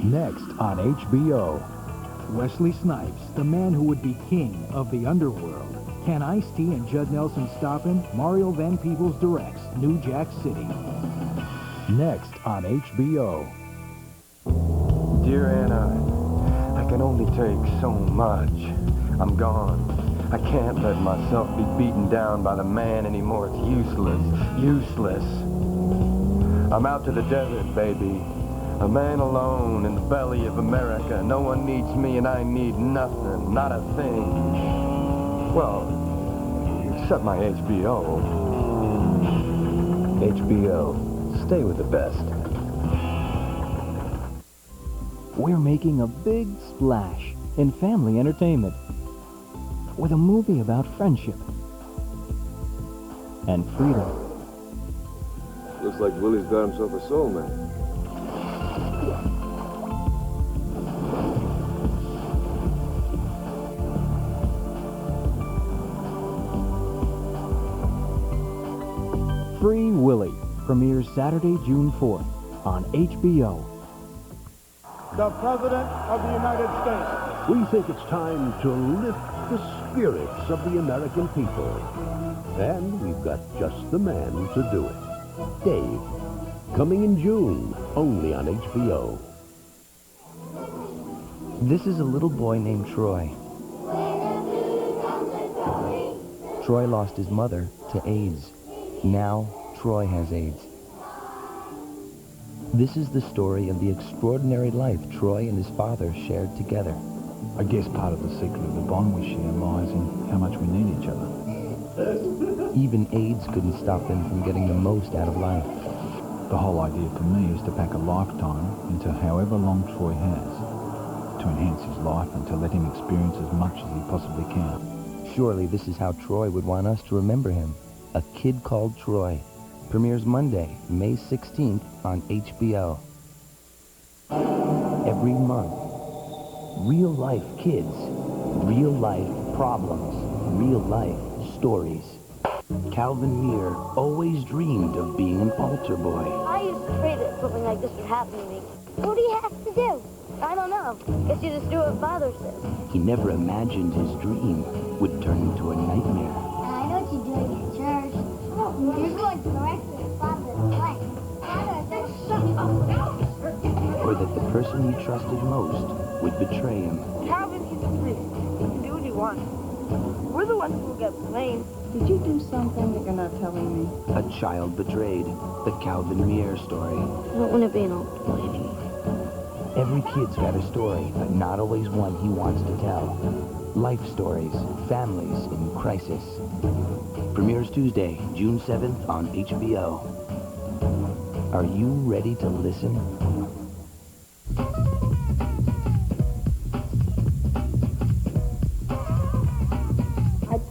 Next on HBO, Wesley Snipes, the man who would be king of the underworld. Can Ice-T and Judd Nelson stop him? Mario Van Peebles directs New Jack City. Next on HBO. Dear Anna, I can only take so much. I'm gone. I can't let myself be beaten down by the man anymore. It's useless. Useless. I'm out to the desert, baby. A man alone in the belly of America. No one needs me and I need nothing. Not a thing. Well, except my HBO. HBO. Stay with the best. We're making a big splash in family entertainment with a movie about friendship and freedom. Looks like Willie's got himself a soulmate. Free Willy premieres Saturday, June 4th on HBO. The President of the United States. We think it's time to lift the spirits of the American people. And we've got just the man to do it. Dave. Coming in June, only on HBO. This is a little boy named Troy. Troy lost his mother to AIDS. Now, Troy has AIDS. This is the story of the extraordinary life Troy and his father shared together. I guess part of the secret of the bond we share lies in how much we need each other. Even AIDS couldn't stop them from getting the most out of life. The whole idea for me is to pack a lifetime into however long Troy has, to enhance his life and to let him experience as much as he possibly can. Surely this is how Troy would want us to remember him. A Kid Called Troy. Premieres Monday, May 16th on HBO. Every month, real-life kids, real-life problems, real-life stories. Calvin Muir always dreamed of being an altar boy. I used to pray that something like this would happen to me. What do you have to do? I don't know. Guess you just do what Father says. He never imagined his dream would turn into a nightmare. I know what you're doing at church. You're going directly to Father's place. Father says, shut up. Or that the person he trusted most would betray him. Calvin, he's a priest. He can do what he wants. We're the ones who get blamed. Did you do something that you're not telling me? A child betrayed. The Calvin Muir story. I don't want to be an altar boy anymore. Every kid's got a story, but not always one he wants to tell. Life stories, families in crisis. Premieres Tuesday, June 7th on HBO. Are you ready to listen?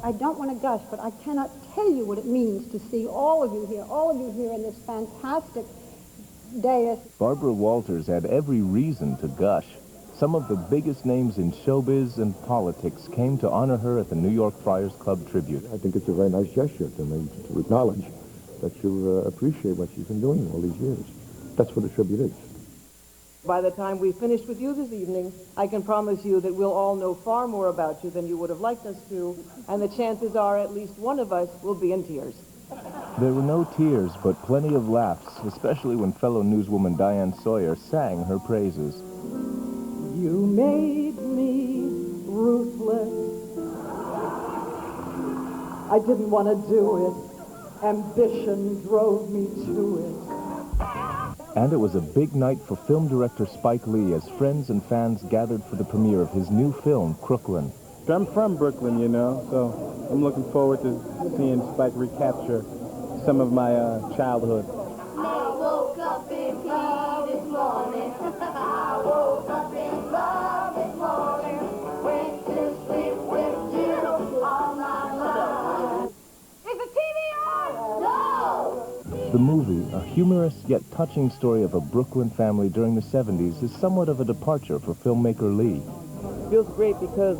I don't want to gush, but I cannot tell you what it means to see all of you here in this fantastic dais. Barbara Walters had every reason to gush. Some of the biggest names in showbiz and politics came to honor her at the New York Friars Club tribute. I think it's a very nice gesture to acknowledge that you appreciate what she's been doing all these years. That's what a tribute is. By the time we finish with you this evening, I can promise you that we'll all know far more about you than you would have liked us to, and the chances are at least one of us will be in tears. There were no tears, but plenty of laughs, especially when fellow newswoman Diane Sawyer sang her praises. You made me ruthless. I didn't want to do it. Ambition drove me to it. And it was a big night for film director Spike Lee as friends and fans gathered for the premiere of his new film, Crooklyn. I'm from Brooklyn, you know, so I'm looking forward to seeing Spike recapture some of my childhood. I woke up in love this morning. I woke up in love this morning. Went to sleep with you all night long. Is the TV on? No! The movie, a humorous yet touching story of a Brooklyn family during the 70s, is somewhat of a departure for filmmaker Lee. Feels great because